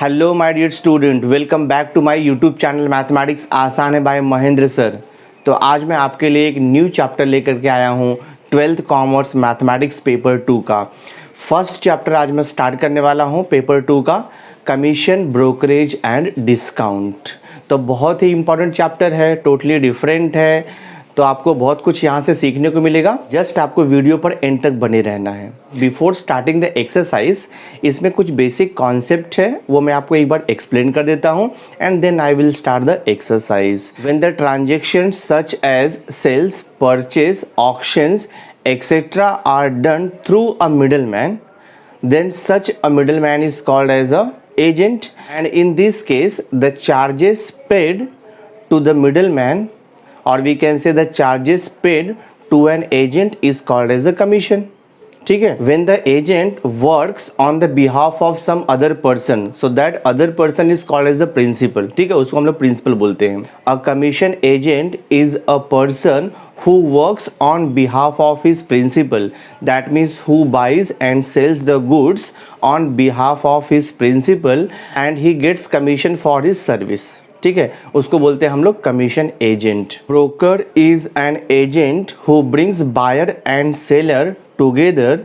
Hello my dear student, welcome back to my YouTube channel mathematics आसान है bye Mahendra sir. तो आज मैं आपके लिए एक न्यू चैप्टर लेकर के आया हूँ 12th कॉमर्स मैथमेटिक्स पेपर 2 का। फर्स्ट चैप्टर आज मैं स्टार्ट करने वाला हूँ पेपर 2 का, कमीशन, ब्रोकरेज एंड डिस्काउंट। तो बहुत ही इंपॉर्टेंट चैप्टर है, टोटली डिफरेंट है, तो आपको बहुत कुछ यहाँ से सीखने को मिलेगा। जस्ट आपको वीडियो पर एंड तक बने रहना है। बिफोर स्टार्टिंग द एक्सरसाइज, इसमें कुछ बेसिक कॉन्सेप्ट है, वो मैं आपको एक बार एक्सप्लेन कर देता हूँ and then I will start the exercise. When the transaction such as sales, purchase, auctions etc. are done through a middleman, then such a middleman is called as a agent, and in this case the charges paid to the middleman, or we can say the charges paid to an agent, is called as a commission. ठीक है, when the agent works on the behalf of some other person, so that other person is called as a principal. ठीक है, उसको हम लोग principal बोलते हैं। A commission agent is a person who works on behalf of his principal, that means who buys and sells the goods on behalf of his principal and he gets commission for his service. ठीक है, उसको बोलते हैं हम लोग commission agent. Broker is an agent who brings buyer and seller together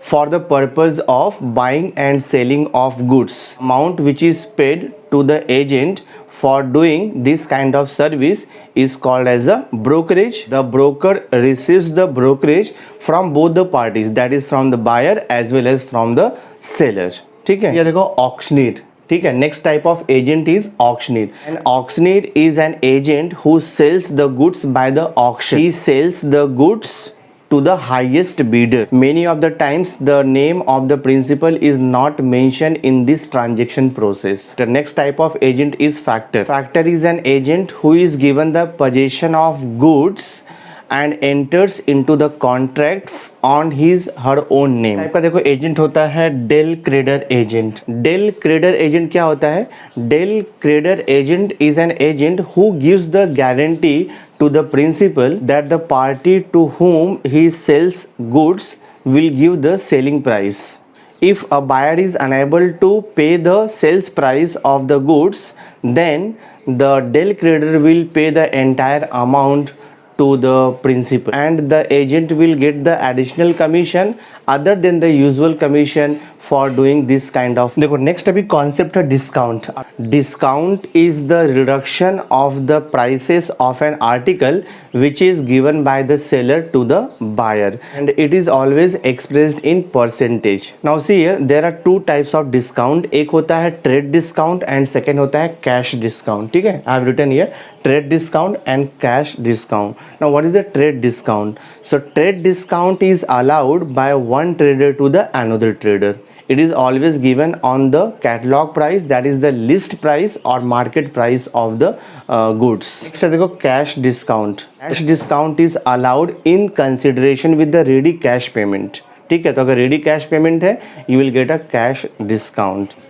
for the purpose of buying and selling of goods. Amount which is paid to the agent for doing this kind of service is called as a brokerage. The broker receives the brokerage from both the parties, that is from the buyer as well as from the seller. ठीक है, ये देखो auctioneer. ठीक है, next type of agent is auctioneer. And auctioneer is an agent who sells the goods by the auction. He sells the goods to the highest bidder. Many of the times the name of the principal is not mentioned in this transaction process. The next type of agent is factor. Factor is an agent who is given the possession of goods and enters into the contract on his her own name. Type का देखो agent होता है del credere agent. Del credere agent क्या होता है? Del credere agent is an agent who gives the guarantee to the principal that the party to whom he sells goods will give the selling price. If a buyer is unable to pay the sales price of the goods, then the deal creditor will pay the entire amount to the principal and the agent will get the additional commission other than the usual commission for doing this kind of। देखो next अभी concept है discount. Discount is the reduction of the prices of an article which is given by the seller to the buyer and it is always expressed in percentage. Now see here there are two types of discount. एक होता है trade discount and second होता है cash discount. ठीक है, I have written here trade discount and cash discount. Now what is the trade discount? So trade discount is allowed by one trader to the another trader. It is always given on the catalog price, that is the list price or market price of the goods. Next देखो cash discount. Cash discount is allowed in consideration with the ready cash payment. ठीक है, तो अगर ready cash payment है you will get a cash discount.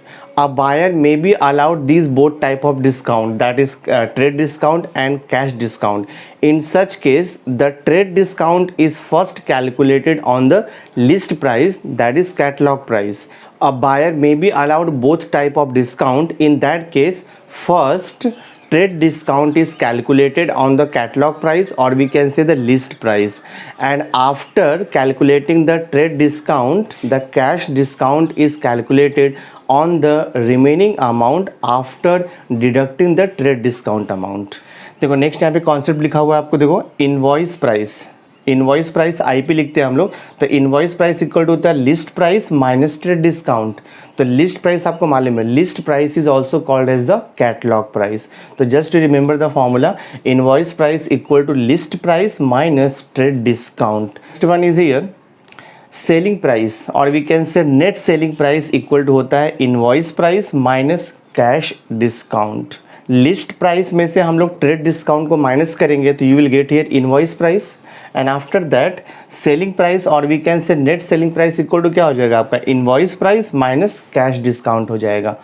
A buyer may be allowed these both type of discount, that is trade discount and cash discount. In such case the trade discount is first calculated on the list price, that is catalog price. A buyer may be allowed both type of discount. In that case first trade discount is calculated on the catalog price or we can say the list price, and after calculating the trade discount the cash discount is calculated on the remaining amount after deducting the trade discount amount. देखो next यहाँ पे concept लिखा हुआ है आपको, देखो invoice price. Invoice price IP लिखते हैं हम लोग, तो इनवॉइस प्राइस इक्वल टू होता है list price minus trade discount. तो लिस्ट प्राइस आपको मालूम है, list price is also called as the catalogue price. तो just to remember the formula, invoice price equal to list price minus trade discount. Next one is here selling price और we can say net selling price equal to होता है invoice price minus cash discount. List price में से हम लोग trade discount को minus करेंगे तो you will get here invoice price, and after that selling price और we can say net selling price equal to क्या हो जाएगा आपका invoice price minus cash discount हो जाएगा।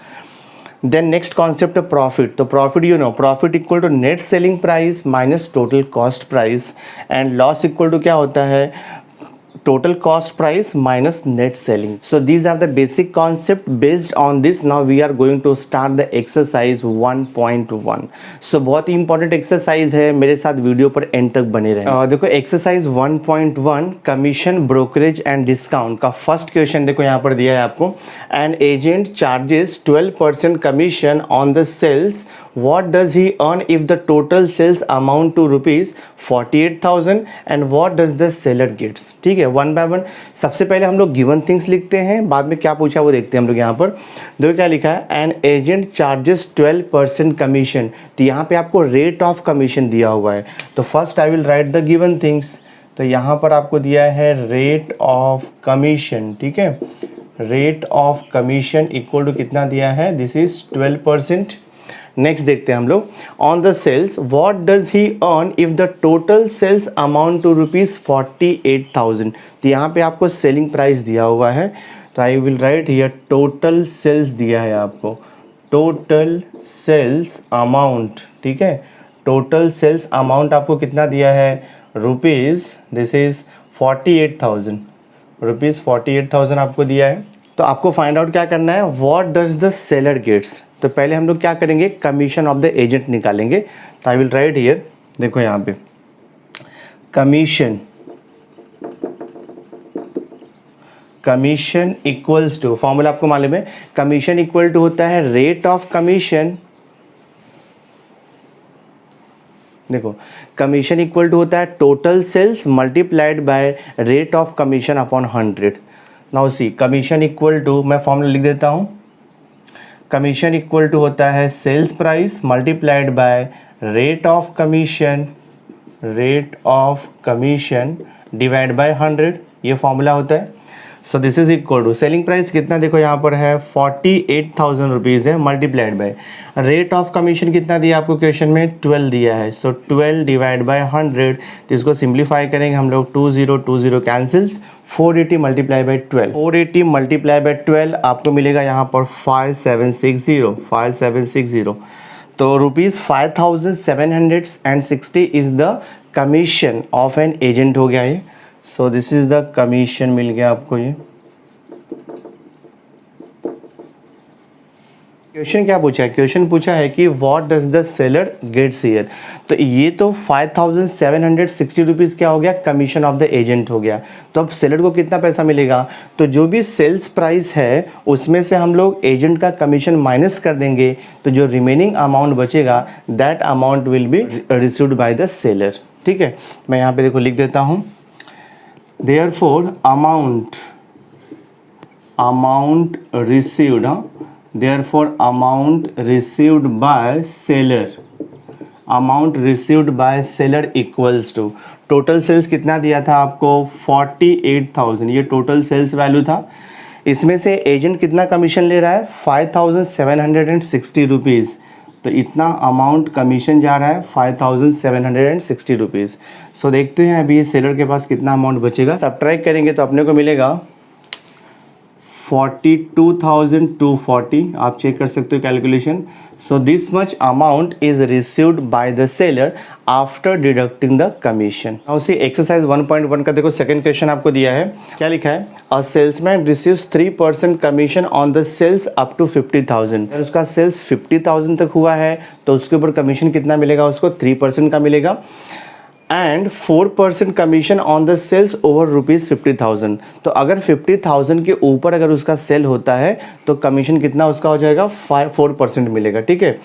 देन नेक्स्ट कॉन्सेप्ट है प्रॉफिट। तो profit you know, profit equal to net selling price minus total cost price, and loss equal to क्या होता है total cost price minus net selling. So these are the basic concept. Based on this, now we are going to start the exercise 1.1. So बहुत ही important exercise है, मेरे साथ video पर and तक बने रहें। देखो exercise 1.1 commission brokerage and discount का फर्स्ट क्वेश्चन देखो यहाँ पर दिया है आपको। An agent charges 12% commission on the sales, what does he earn if the total sales amount to rupees 48,000 and what does the seller gets। ठीक है, one by one. सबसे पहले हम लोग गिवन थिंग्स लिखते हैं, बाद में क्या पूछा वो देखते हैं हम लोग। यहाँ पर देखो क्या लिखा है, एन एजेंट चार्जेस 12% कमीशन। तो यहाँ पे आपको रेट ऑफ कमीशन दिया हुआ है। तो first I will right the given things. तो यहाँ पर आपको दिया है रेट ऑफ कमीशन। ठीक है, rate of commission equal to कितना दिया है, दिस इज 12%। नेक्स्ट देखते हैं हम लोग, on the sales what does he earn if the total sales amount to rupees 48,000। तो यहाँ पे आपको सेलिंग प्राइस दिया हुआ है। तो I will write here total sales दिया है आपको, टोटल सेल्स अमाउंट। ठीक है, टोटल सेल्स अमाउंट आपको कितना दिया है, रुपीज, दिस इज 48,000, रुपीज 48,000 आपको दिया है। तो आपको फाइंड आउट क्या करना है, what does the seller gets. तो पहले हम लोग क्या करेंगे, कमीशन ऑफ द एजेंट निकालेंगे। तो आई विल राइट हियर, देखो यहाँ पे commission, commission equals to, formula आपको मालूम है, कमीशन इक्वल टू होता है रेट ऑफ कमीशन। देखो कमीशन इक्वल टू होता है total sales multiplied by rate of commission upon 100। Now see, commission equal to, मैं फॉर्मूला लिख देता हूँ, कमीशन इक्वल टू होता है sales price multiplied by rate of commission, rate of commission divide by 100, ये formula होता है। So this is equal to selling price कितना, देखो यहाँ पर है 48,000 रुपीज़ है, multiplied by rate of commission कितना दिया आपको क्वेश्चन में, 12 दिया है। सो 12 डिवाइड बाय 100, तो इसको सिंप्लीफाई करेंगे हम लोग, 20 cancels, 480 multiply by 12, 480 multiply by 12 आपको मिलेगा यहाँ पर 5760, 5760। तो rupees 5760 is the commission of an agent हो गया ये। So this is the commission मिल गया आपको ये। क्वेश्चन क्या पूछा है, क्वेश्चन पूछा है कि what does the seller gets here. तो ये तो 5760 रुपीज़ क्या हो गया, कमीशन ऑफ द एजेंट हो गया। तो अब सेलर को कितना पैसा मिलेगा, तो जो भी सेल्स प्राइस है उसमें से हम लोग एजेंट का कमीशन माइनस कर देंगे, तो जो रिमेनिंग अमाउंट बचेगा that amount will be received by the seller. ठीक है, मैं यहाँ पे देखो लिख देता हूँ, therefore amount received, therefore amount received by seller, amount received by seller equals to total sales कितना दिया था आपको 48,000, ये total sales वैल्यू था। इसमें से एजेंट कितना कमीशन ले रहा है 5760 रुपीज़। तो इतना अमाउंट कमीशन जा रहा है 5760 रुपीज़। सो देखते हैं अभी सेलर के पास कितना अमाउंट बचेगा। सब्ट्रैक्ट करेंगे तो अपने को मिलेगा 42,240, आप चेक कर सकते हो calculation. So this much amount is received by the seller after deducting the commission. Now see exercise 1.1 का देखो सेकंड क्वेश्चन आपको दिया है, क्या लिखा है, a salesman receives 3% commission on the sales up to 50,000। अगर उसका सेल्स 50,000 तक हुआ है तो उसके ऊपर कमीशन कितना मिलेगा, उसको 3% का मिलेगा, and 4% commission on the sales over rupees 50,000। तो अगर 50,000 के ऊपर अगर उसका सेल होता है तो कमीशन कितना उसका हो जाएगा 4% मिलेगा। ठीक है,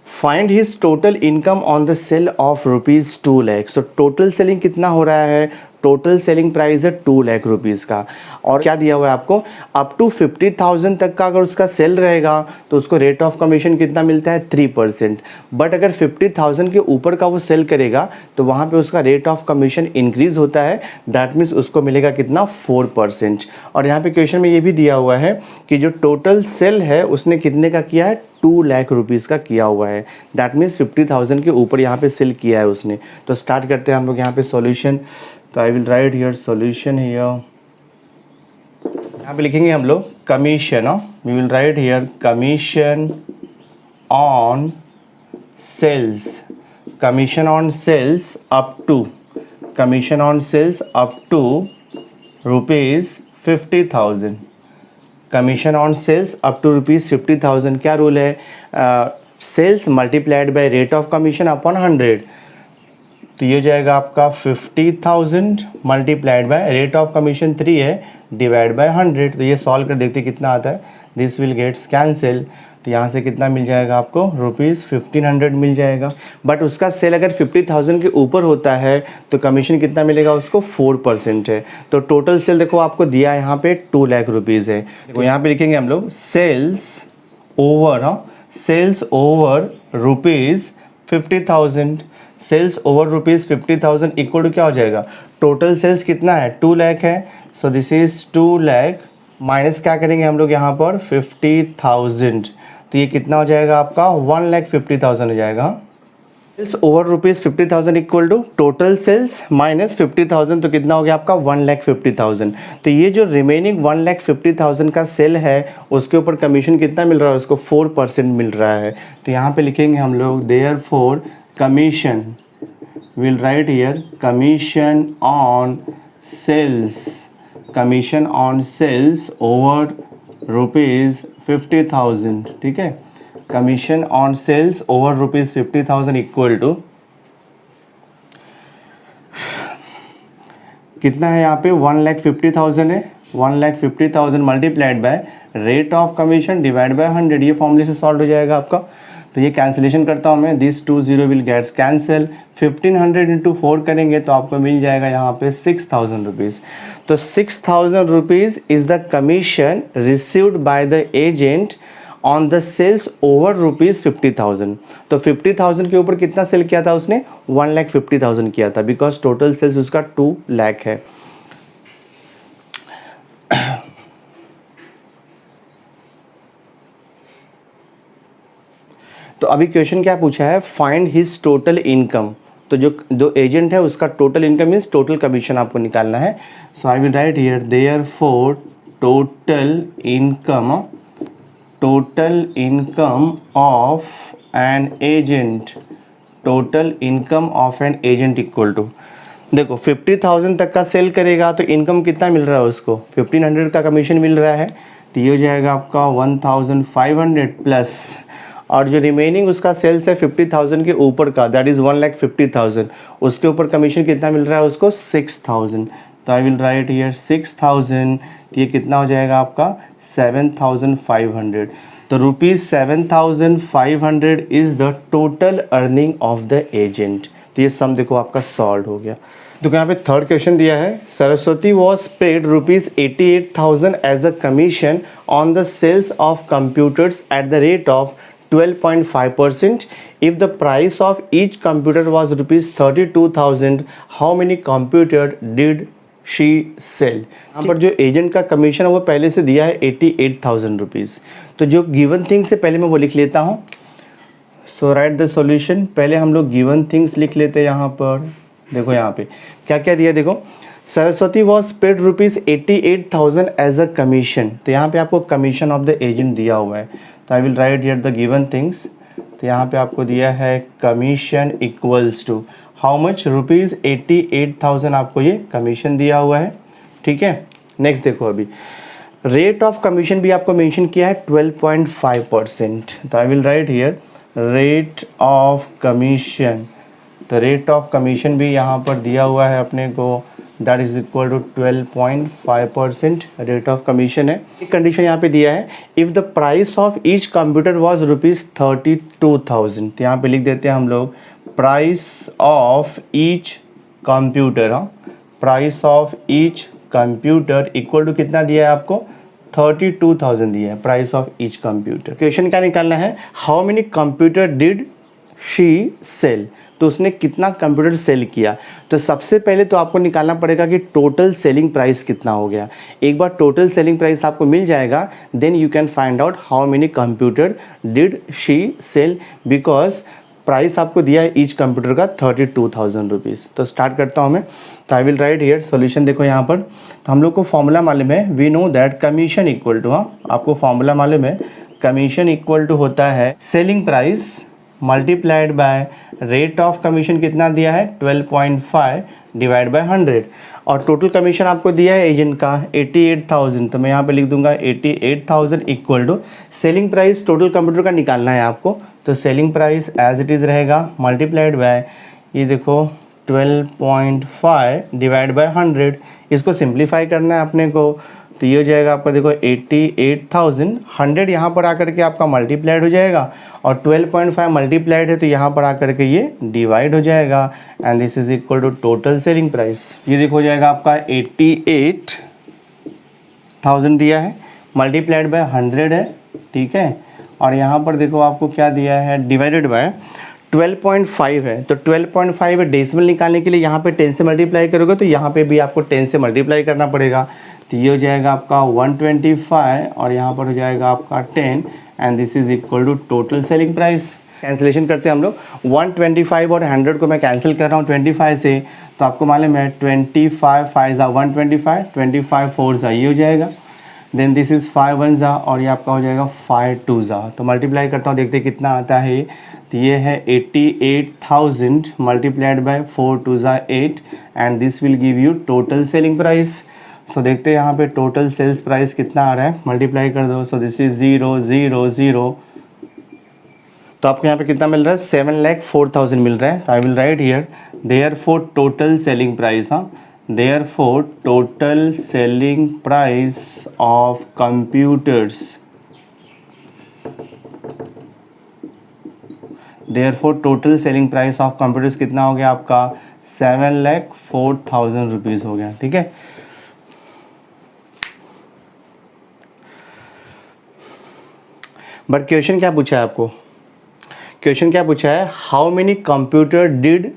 find his total income on the sale of rupees 2 lakh. So total selling कितना हो रहा है, टोटल सेलिंग प्राइस है 2 लाख रुपीज़ का, और क्या दिया हुआ है आपको, अप टू 50,000 तक का अगर उसका सेल रहेगा तो उसको रेट ऑफ कमीशन कितना मिलता है 3%। बट अगर 50,000 के ऊपर का वो सेल करेगा तो वहाँ पे उसका रेट ऑफ कमीशन इंक्रीज़ होता है, दैट मीन्स उसको मिलेगा कितना 4%। और यहाँ पे क्वेश्चन में ये भी दिया हुआ है कि जो टोटल सेल है उसने कितने का किया है, 2 लाख रुपीज़ का किया हुआ है, दैट मीन्स 50,000 के ऊपर यहाँ पे सेल किया है उसने। तो स्टार्ट करते हैं हम लोग यहाँ पे सॉल्यूशन। तो I will write here solution here, यहाँ पे लिखेंगे हम लोग commission, we will write here commission on sales, commission on sales up to commission on sales up to ₹50,000, commission on sales up to ₹50,000। क्या रूल है? Sales multiplied by rate of commission upon 100। तो ये जाएगा आपका 50,000 multiplied by rate of commission 3 है divide by 100। तो ये solve कर देखते कितना आता है। This will gets cancel. तो यहाँ से कितना मिल जाएगा आपको? ₹1500 मिल जाएगा। बट उसका सेल अगर 50,000 के ऊपर होता है तो कमीशन कितना मिलेगा उसको? 4% है। तो टोटल सेल देखो आपको दिया है यहाँ पे 2 लाख रुपीज़ है। देखो यहाँ पे लिखेंगे हम लोग sales over ₹50,000। Sales over ₹50,000 equal to क्या हो जाएगा? टोटल सेल्स कितना है? 2 लाख है। So this is 2 lakh minus क्या करेंगे हम लोग यहाँ पर? 50,000। तो ये कितना हो जाएगा आपका? 1,50,000 हो जाएगा। Sales over ₹50,000 equal to total sales minus 50,000। तो कितना हो गया आपका? 1,50,000। तो ये जो रिमेनिंग 1,50,000 का सेल है उसके ऊपर कमीशन कितना मिल रहा है उसको? 4% मिल रहा है। तो यहाँ पे लिखेंगे हम लोग therefore commission, will write here commission on sales over ₹50,000। ठीक है, commission on sales over ₹50,000 equal to कितना है यहाँ पे? 1,50,000 है। 1,50,000 multiplied by rate of commission divide by 100। ये फॉर्मूले से सॉल्व हो जाएगा आपका। तो ये कैंसिलेशन करता हूँ मैं। This 2 0 will gets cancel. 1500 into 4 करेंगे तो आपको मिल जाएगा यहाँ पे 6,000 रुपीज़। तो 6,000 rupees is the commission received by the agent on the sales over ₹50,000। तो 50,000 के ऊपर कितना सेल किया था उसने? 1,50,000 किया था, बिकॉज टोटल सेल्स उसका 2 लाख है। तो अभी क्वेश्चन क्या पूछा है? Find his total income. तो जो एजेंट है उसका total income means total commission आपको निकालना है। So I will write here therefore total income of an agent equal to, देखो 50,000 तक का सेल करेगा तो इनकम कितना मिल रहा है उसको? 1,500 का कमीशन मिल रहा है। तो ये हो जाएगा आपका 1,500 प्लस, और जो रिमेनिंग उसका सेल्स है 50,000 के ऊपर का, दैट इज़ 1,50,000, उसके ऊपर कमीशन कितना मिल रहा है उसको? 6,000। तो आई विल राइट हियर 6,000। तो ये कितना हो जाएगा आपका? 7,500। तो ₹7,500 is the total earning of the agent. तो ये सम देखो आपका सॉल्व हो गया। तो यहाँ पे थर्ड क्वेश्चन दिया है, Saraswati was paid ₹88,000 as a commission on the sales of computers at the rate of 12.5%. If the price of each computer was ₹32,000, how many computer did she sell? यहाँ पर जो एजेंट का कमीशन है वो पहले से दिया है 88,000 रुपीज़। तो जो गिवन थिंग्स से पहले मैं वो लिख लेता हूँ। सो राइट द सॉल्यूशन। पहले हम लोग गिवन थिंग्स लिख लेते हैं। यहाँ पर देखो यहाँ पे क्या क्या दिया, देखो Saraswati was paid ₹88,000 as a commission. तो यहाँ पे आपको कमीशन ऑफ द एजेंट दिया हुआ है। तो I will write here the given things. तो यहाँ पे आपको दिया है commission equals to how much? ₹88,000 आपको ये कमीशन दिया हुआ है। ठीक है, नेक्स्ट देखो अभी रेट ऑफ कमीशन भी आपको मेंशन किया है 12.5%। तो I will write here rate of commission. तो रेट ऑफ कमीशन भी यहाँ पर दिया हुआ है अपने को, that is equal to 12.5% rate of commission है। एक कंडीशन यहाँ पे दिया है, if the price of each computer was ₹32,000। तो यहाँ पे लिख देते हैं हम लोग price of each computer. Price of each computer equal to कितना दिया है आपको? 32,000 दिया है price of each computer. Question क्या निकालना है? How many computer did she sell. तो उसने कितना कंप्यूटर सेल किया। तो सबसे पहले तो आपको निकालना पड़ेगा कि टोटल सेलिंग प्राइस कितना हो गया। एक बार टोटल सेलिंग प्राइस आपको मिल जाएगा, then you can find out how many computer did she sell, because price आपको दिया है ईच कंप्यूटर का 32,000 रुपीज़। तो स्टार्ट करता हूँ मैं। तो I will write here solution. देखो यहाँ पर तो हम लोग को फॉर्मूला मालूम है, we know that commission equal to, आपको फॉर्मूला मालूम है, कमीशन इक्वल टू होता है selling price multiplied by rate of commission कितना दिया है 12.5 डिवाइड बाय 100 और टोटल कमीशन आपको दिया है एजेंट का 88,000 तो मैं यहाँ पे लिख दूंगा 88,000 equal to selling price total computer का निकालना है आपको तो selling price as it is रहेगा मल्टीप्लाइड बाय ये देखो 12.5 डिवाइड बाय 100 इसको सिंप्लीफाई करना है अपने को तो ये हो जाएगा आपका देखो 88,000 100 यहाँ पर आकर के आपका मल्टीप्लाइड हो जाएगा और 12.5 मल्टीप्लाइड है तो यहाँ पर आकर के ये डिवाइड हो जाएगा and this is equal to total selling price. ये देखो हो जाएगा आपका 88,000 दिया है मल्टीप्लाइड बाय 100 है ठीक है और यहाँ पर देखो आपको क्या दिया है डिवाइडेड बाय 12.5 है तो 12.5 डेसिमल निकालने के लिए यहाँ पे 10 से मल्टीप्लाई करोगे तो यहाँ पे भी आपको 10 से मल्टीप्लाई करना पड़ेगा तो ये हो जाएगा आपका 125 और यहाँ पर हो जाएगा आपका 10 and this is equal to total selling price. Cancellation करते हैं हम लोग 125 और 100 को मैं कैंसिल कर रहा हूँ 25 से तो आपको मालूम है 25 5 जा 125 25 4 जा ये हो जाएगा देन दिस इज़ 5 1 जा और ये आपका हो जाएगा 5 2 जा तो मल्टीप्लाई करता हूँ देखते कितना आता है तो ये है 88,000 मल्टीप्लाइड बाय 4 2 जा 8 and this will give you total selling price. So देखते हैं यहाँ पे टोटल सेल्स प्राइस कितना आ रहा है मल्टीप्लाई कर दो सो दिस इज 0 0 0 तो आपको यहाँ पे कितना मिल रहा है 7,04,000 मिल रहा है तो I will write here therefore total selling price therefore total selling price of computers कितना हो गया आपका 7,04,000 रुपीज़ हो गया ठीक है। बट क्वेश्चन क्या पूछा है आपको क्वेश्चन क्या पूछा है how many computer did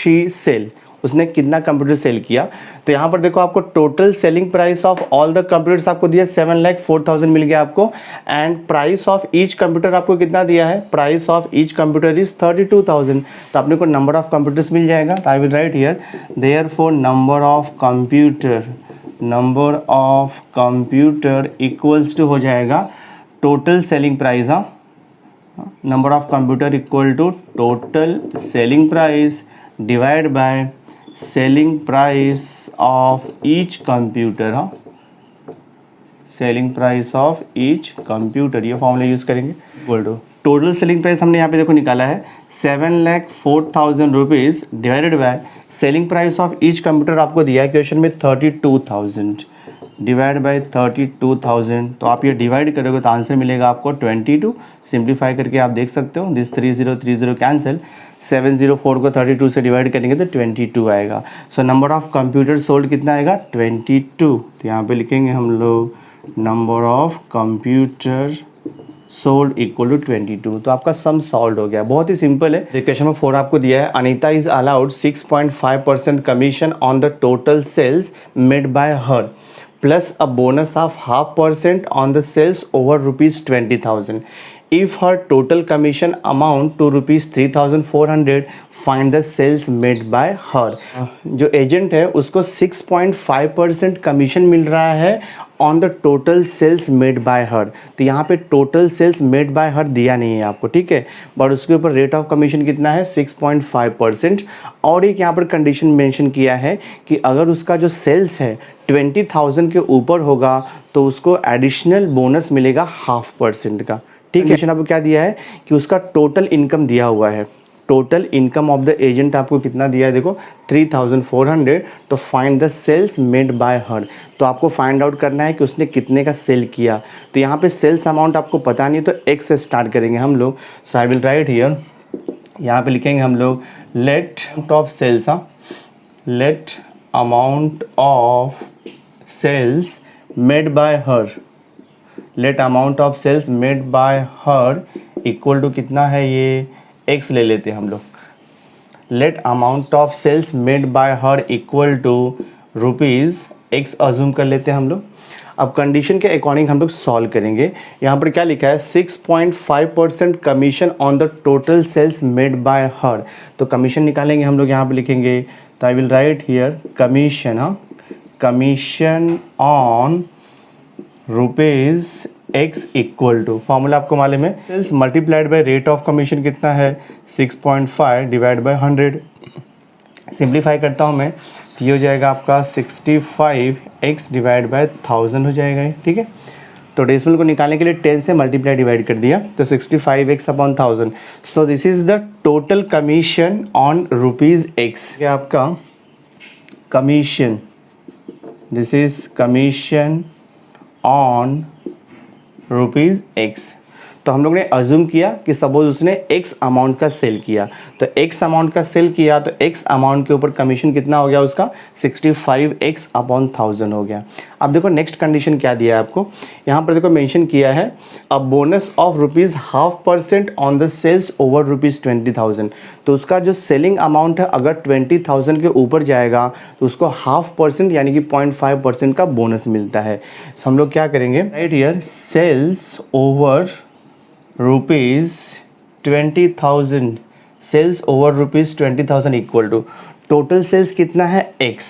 she sell उसने कितना कंप्यूटर सेल किया तो यहाँ पर देखो आपको total selling price of all the computers आपको दिया 7,04,000 मिल गया आपको and price of each computer आपको कितना दिया है price of each computer is 32,000 तो अपने को नंबर ऑफ कंप्यूटर्स मिल जाएगा तो I will write here therefore number of computer equals to हो जाएगा total selling price number of computer equal to total selling price divide by selling price of each computer selling price of each computer ये formula use करेंगे equal to total selling price हमने यहाँ पे देखो निकाला है 7,04,000 rupees divided by selling price of each computer आपको दिया है क्वेश्चन में 32,000 डिवाइड बाय 32,000 तो आप ये डिवाइड करोगे तो आंसर मिलेगा आपको 22 सिंप्लीफाई करके आप देख सकते हो दिस 30 कैंसिल 704 को 32 से डिवाइड करेंगे तो 22 आएगा। So number of computer sold कितना आएगा 22 तो यहाँ पे लिखेंगे हम लोग number of computer sold equal to 22 तो आपका सम सॉल्व हो गया बहुत ही सिंपल है। क्वेश्चन नंबर 4 आपको दिया है Anita is allowed 6.5% commission on the total sales made by her plus a bonus of 0.5% on the sales over rupees 20,000. If her total commission amount to rupees 3,400, find the sales made by her. जो agent है उसको 6.5% commission मिल रहा है on the total sales made by her तो यहाँ पे total sales made by her दिया नहीं है आपको ठीक है बट उसके ऊपर रेट ऑफ कमीशन कितना है 6.5% और एक यहाँ पर कंडीशन मेंशन किया है कि अगर उसका जो सेल्स है 20,000 के ऊपर होगा तो उसको एडिशनल बोनस मिलेगा 0.5% का ठीक है। आपको क्या दिया है कि उसका टोटल इनकम दिया हुआ है total income of the agent आपको कितना दिया है देखो 3,400 तो find the sales made by her तो आपको फाइंड आउट करना है कि उसने कितने का सेल किया तो यहाँ पे सेल्स अमाउंट आपको पता नहीं तो एक्स से स्टार्ट करेंगे हम लोग so I will write here यहाँ पे लिखेंगे हम लोग let of sales let amount of sales made by her let amount of sales made by her equal to कितना है ये एक्स ले लेते हैं हम लोग let amount of sales made by her equal to rupees x assume कर लेते हैं हम लोग। अब कंडीशन के अकॉर्डिंग हम लोग सॉल्व करेंगे। यहाँ पर क्या लिखा है 6.5% commission on the total sales made by her तो कमीशन निकालेंगे हम लोग यहाँ पर लिखेंगे तो I will write here commission commission on rupees x equal to, formula आपको मालूम है, sales multiplied by rate of commission कितना है 6.5 डिवाइड बाय 100। सिंप्लीफाई करता हूँ मैं, तो ये हो जाएगा आपका 65x डिवाइड बाय 1000 हो जाएगा ये, ठीक है। तो डेसिमल को निकालने के लिए 10 से मल्टीप्लाई डिवाइड कर दिया, तो 65x upon 1000। So this is the total commission on rupees x. ये आपका commission, this is commission on rupees x. तो हम लोग ने अज्यूम किया कि सपोज उसने एक्स अमाउंट का सेल किया, तो एक्स अमाउंट का सेल किया तो एक्स अमाउंट के ऊपर कमीशन कितना हो गया उसका 65x अपॉन 1000 हो गया। अब देखो नेक्स्ट कंडीशन क्या दिया है आपको, यहाँ पर देखो मेंशन किया है a bonus of ₹0.5% on the sales over ₹20,000। तो उसका जो सेलिंग अमाउंट है अगर 20,000 के ऊपर जाएगा तो उसको 0.5% यानी कि 0.5% का बोनस मिलता है। तो हम लोग क्या करेंगे, write here sales over ₹20,000, sales over ₹20,000 equal to total sales कितना है x,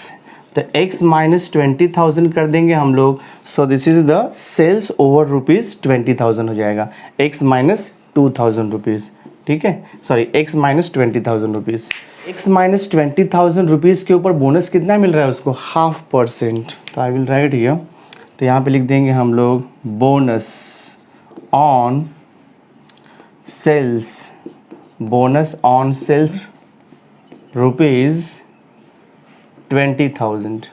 तो x माइनस 20,000 कर देंगे हम लोग। So this is the sales over ₹20,000 हो जाएगा, x माइनस 2,000 रुपीज़, ठीक है, sorry x minus 20,000 rupees. x minus 20,000 rupees के ऊपर बोनस कितना मिल रहा है उसको 0.5%। तो आई विल राइट हियर, तो यहाँ पे लिख देंगे हम लोग bonus on sales, bonus on sales ₹20,000।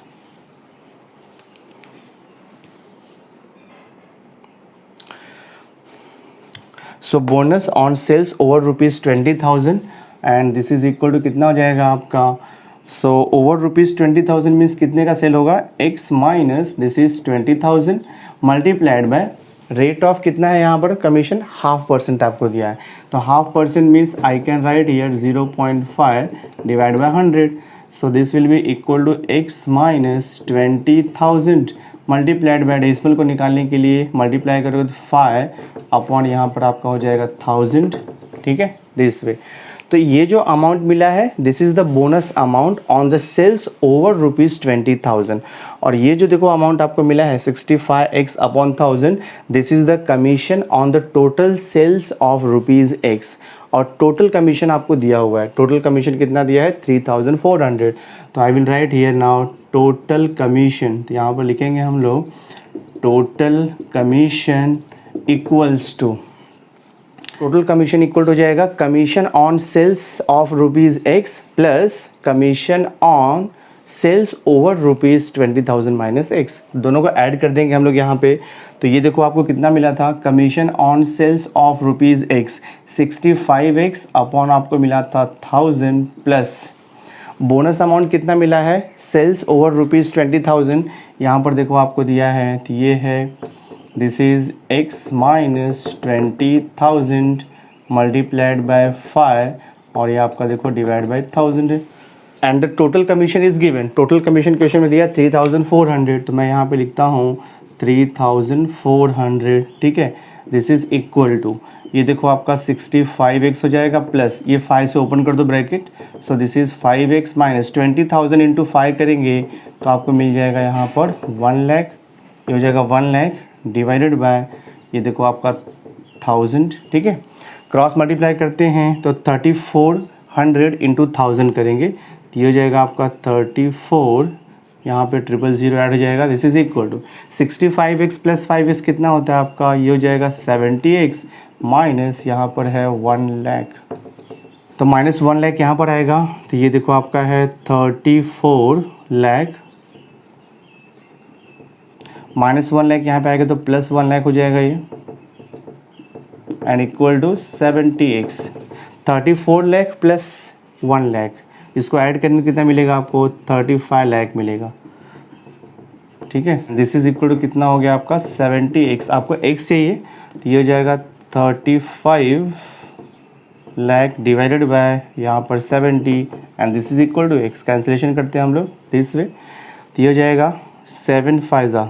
So bonus on sales over ₹20,000 and this is equal to कितना हो जाएगा आपका, सो ओवर ₹20,000 मीन्स कितने का सेल होगा x minus this is 20,000 multiplied by rate of कितना है यहाँ पर कमीशन 0.5% आपको दिया है, तो 0.5% means I can write here 0.5 divide by 100। So this will be equal to x minus 20,000 multiplied by decimal को निकालने के लिए मल्टीप्लाई करोगे तो 5 अपॉन यहाँ पर आपका हो जाएगा 1000, ठीक है, दिस वे। तो ये जो अमाउंट मिला है this is the bonus amount on the sales over ₹20,000, और ये जो देखो अमाउंट आपको मिला है 65x upon 1000, this is the commission on the total sales of ₹x, और टोटल कमीशन आपको दिया हुआ है, टोटल कमीशन कितना दिया है 3,400। तो I will write here now total commission, तो यहाँ पर लिखेंगे हम लोग total commission equals to, total commission equal हो जाएगा commission on sales of ₹x plus commission on sales over ₹20,000 minus x, दोनों को ऐड कर देंगे हम लोग यहाँ पे। तो ये देखो आपको कितना मिला था commission on sales of ₹x 65x upon आपको मिला था 1000 प्लस बोनस अमाउंट कितना मिला है सेल्स ओवर ₹20,000, यहाँ पर देखो आपको दिया है, तो ये है this is x minus 20,000 multiplied bye 5 और ये आपका देखो डिवाइड बाय 1000 है, and the total commission is given, total commission question में दिया 3,400, तो मैं यहाँ पे लिखता हूँ 3,400, ठीक है, दिस इज इक्वल टू, ये देखो आपका 65x हो जाएगा प्लस ये 5 से ओपन कर दो bracket, so this is 5x minus 20,000 into 5 करेंगे तो आपको मिल जाएगा यहाँ पर 1 लाख, ये हो जाएगा 1 लाख डिवाइडेड बाय ये देखो आपका 1000, ठीक है, क्रॉस मल्टीप्लाई करते हैं तो 3,400 इंटू 1000 करेंगे तो ये हो जाएगा आपका 34, यहाँ पे 000 ऐड हो जाएगा, this is equal to 65x plus 5x कितना होता है आपका, ये हो जाएगा 70x माइनस यहाँ पर है 1 लाख, तो माइनस 1 लाख यहाँ पर आएगा, तो ये देखो आपका है 34 लाख माइनस 1 लाख यहाँ पे आएगा तो प्लस 1 लाख हो जाएगा ये, and equal to 70x, 34 lakh plus 1 lakh, इसको ऐड करने कितना मिलेगा आपको 35 लाख मिलेगा, ठीक है, दिस इज इक्वल टू कितना हो गया आपका 70x, आपको x चाहिए तो ये हो जाएगा 35 लाख डिवाइडेड बाय यहाँ पर 70 and this is equal to x, cancellation करते हैं हम लोग दिस वे, तो ये हो जाएगा 7 5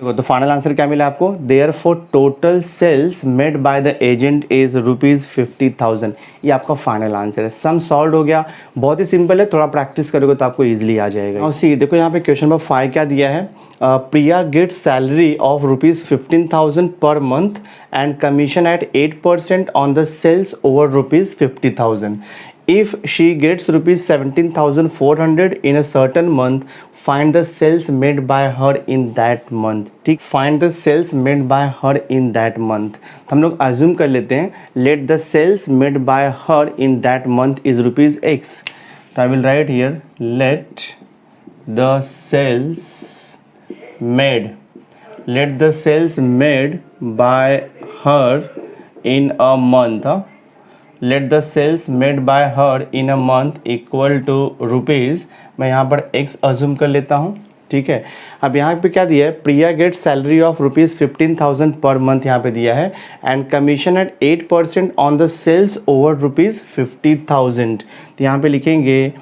देखो तो फाइनल आंसर क्या मिला आपको, therefore total sales made by the agent is ₹50,000। ये आपका फाइनल आंसर है। सम सॉल्व हो गया, बहुत ही सिंपल है, थोड़ा प्रैक्टिस करोगे तो आपको इजीली आ जाएगा। और सी देखो यहाँ पे क्वेश्चन नंबर 5 क्या दिया है, प्रिया गेट्स सैलरी ऑफ ₹15,000 पर month and commission at 8% on the sales over ₹50,000। If she gets ₹17,400 in a certain month, find the sales made by her in that month। ठीक, find the sales made by her in that month। तो हम लोग assume कर लेते हैं, let the sales made by her in that month is ₹X। तो I will write here, let the sales made by her in a month, let the sales made by her in a month equal to rupees, मैं यहाँ पर x assume कर लेता हूँ। ठीक है, अब यहाँ पे क्या दिया है, प्रिया गेट सैलरी ऑफ ₹15,000 पर मंथ यहाँ पे दिया है and commission at 8% on the sales over ₹50,000। तो यहाँ पे लिखेंगे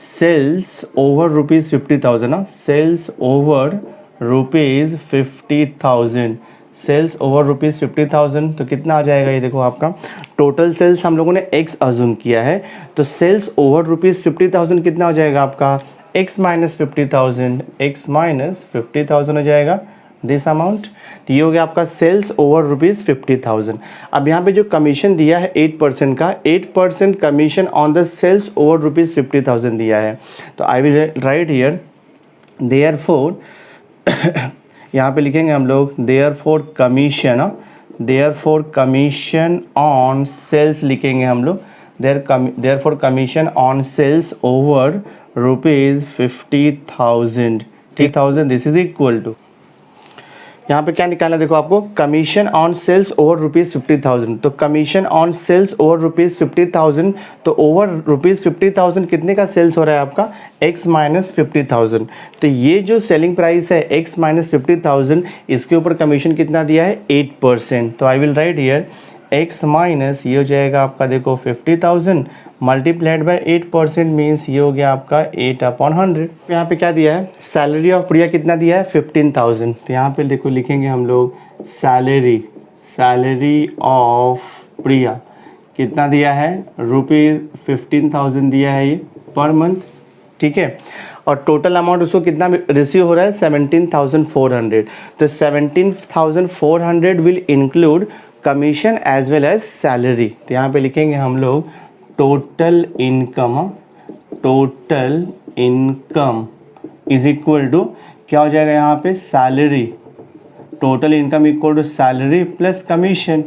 सेल्स ओवर ₹50,000 ना, सेल्स ओवर ₹50,000, सेल्स ओवर ₹50,000। तो कितना आ जाएगा ये देखो, आपका टोटल सेल्स हम लोगों ने x अज्यूम किया है, तो सेल्स ओवर ₹50,000 कितना हो जाएगा आपका, x माइनस 50,000 हो जाएगा दिस अमाउंट। तो ये हो गया आपका सेल्स ओवर ₹50,000। अब यहाँ पे जो कमीशन दिया है 8% का, 8% commission on the sales over ₹50,000 दिया है। तो I will write here therefore यहाँ पे लिखेंगे हम लोग देयरफॉर कमीशन ऑन सेल्स लिखेंगे हम लोग, therefore commission on sales over ₹50,000, ठीक, दिस इज इक्वल टू, यहाँ पे क्या निकालना देखो आपको, कमीशन ऑन सेल्स ओवर ₹50,000। तो कमीशन ऑन सेल्स ओवर ₹50,000, तो ओवर ₹50,000 कितने का सेल्स हो रहा है आपका, x माइनस 50,000। तो ये जो सेलिंग प्राइस है x माइनस 50,000, इसके ऊपर कमीशन कितना दिया है, 8%। तो I will write here x minus, ये हो जाएगा आपका देखो 50,000 मल्टीप्लाइड बाय 8% मीन्स ये हो गया आपका 8/100। यहाँ पे क्या दिया है, सैलरी ऑफ प्रिया कितना दिया है, 15,000। तो यहाँ पे देखो लिखेंगे हम लोग सैलरी ऑफ प्रिया कितना दिया है, ₹15,000 दिया है ये पर मंथ। ठीक है, और टोटल अमाउंट उसको कितना रिसीव हो रहा है, 17,400। तो 17,400 will include commission as well as salary. तो यहाँ पे लिखेंगे हम लोग total income is equal to, क्या हो जाएगा यहाँ पे, salary, total income equal to salary plus commission.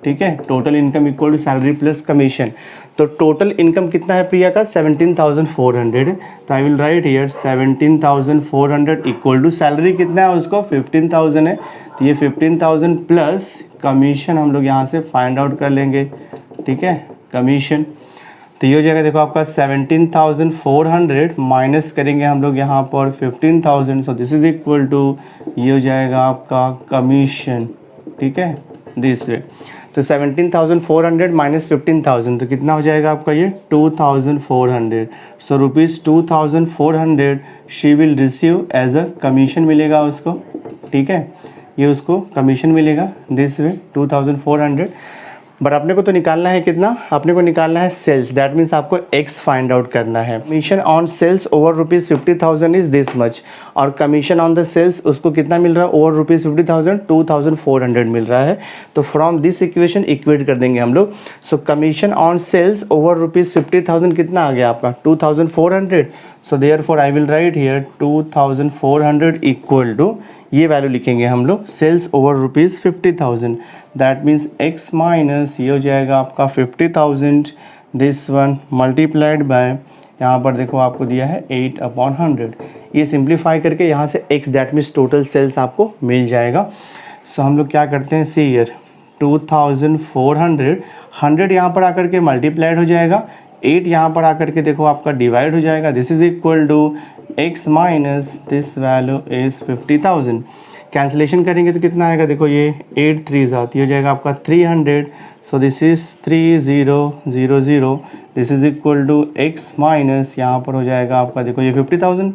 ठीक है, total income equal to salary plus commission. तो टोटल इनकम कितना है प्रिया का, 17,400। तो I will write here 17,400 equal to salary कितना है उसको, 15,000 है। तो ये 15,000 प्लस कमीशन हम लोग यहाँ से फाइंड आउट कर लेंगे। ठीक है, कमीशन, तो ये हो जाएगा देखो आपका 17,400 माइनस करेंगे हम लोग यहाँ पर 15,000। So this is equal to, ये हो जाएगा आपका कमीशन। ठीक है, दिस वे। तो 17,400 माइनस 15,000, तो कितना हो जाएगा आपका ये 2,400। So ₹2,400 she will receive as a commission मिलेगा उसको। ठीक है, ये उसको कमीशन मिलेगा दिस वे 2,400। बट अपने को तो निकालना है कितना, अपने को निकालना है सेल्स, दैट मीन्स आपको x फाइंड आउट करना है। Commission on sales over ₹50,000 is this much, और कमीशन ऑन द सेल्स उसको कितना मिल रहा है, ओवर ₹50,000 2,400 मिल रहा है। तो फ्रॉम दिस इक्वेशन इक्वेट कर देंगे हम लोग। So commission on sales over ₹50,000 कितना आ गया आपका, 2,400। So therefore I will write here 2,400 equal to, ये वैल्यू लिखेंगे हम लोग, sales over ₹50,000, that means x minus, ये हो जाएगा आपका 50,000 दिस वन मल्टीप्लाइड बाय, यहाँ पर देखो आपको दिया है 8/100। ये सिंप्लीफाई करके यहाँ से x that means total sales आपको मिल जाएगा। सो हम लोग क्या करते हैं, सी ईयर 2,400, 100 यहाँ पर आकर के मल्टीप्लाइड हो जाएगा, 8 यहाँ पर आकर के देखो आपका डिवाइड हो जाएगा। This is equal to x minus this value is 50,000। Cancellation करेंगे तो कितना आएगा, देखो ये 8 3 आती हो जाएगा आपका 300। So this is 3000, this is equal to x minus, यहाँ पर हो जाएगा आपका देखो ये 50,000।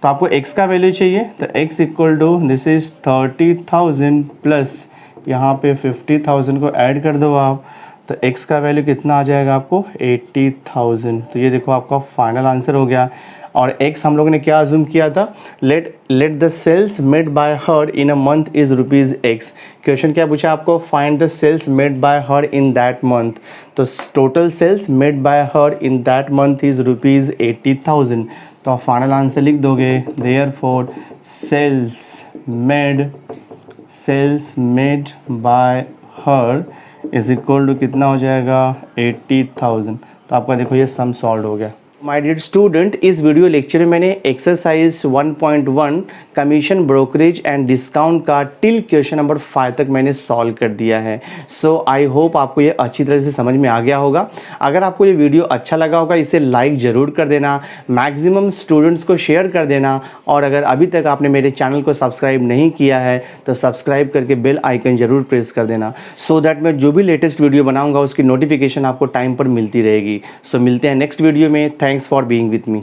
तो आपको x का वैल्यू चाहिए, तो x equal to this is 30,000 plus यहाँ पे 50,000 को ऐड कर दो आप, तो x का वैल्यू कितना आ जाएगा आपको 80,000। तो ये देखो आपका फाइनल आंसर हो गया। और x हम लोगों ने क्या अज्यूम किया था, let the sales made by her in a month is ₹x। Question क्या पूछा आपको, find the sales made by her in that month. तो total sales made by her in that month is ₹80,000। तो आप final answer लिख दोगे, therefore sales made by her is equal to कितना हो जाएगा 80,000। तो आपका देखो ये सम सॉल्व हो गया। माय डियर स्टूडेंट, इस वीडियो लेक्चर में मैंने exercise 1.1 commission brokerage and discount का टिल क्वेश्चन नंबर 5 तक मैंने सॉल्व कर दिया है। सो आई होप आपको ये अच्छी तरह से समझ में आ गया होगा। अगर आपको ये वीडियो अच्छा लगा होगा इसे लाइक ज़रूर कर देना, मैक्सिमम स्टूडेंट्स को शेयर कर देना, और अगर अभी तक आपने मेरे चैनल को सब्सक्राइब नहीं किया है तो सब्सक्राइब करके बेल आइकन ज़रूर प्रेस कर देना, सो दैट मैं जो भी लेटेस्ट वीडियो बनाऊँगा उसकी नोटिफिकेशन आपको टाइम पर मिलती रहेगी। सो मिलते हैं नेक्स्ट वीडियो में। Thanks for being with me.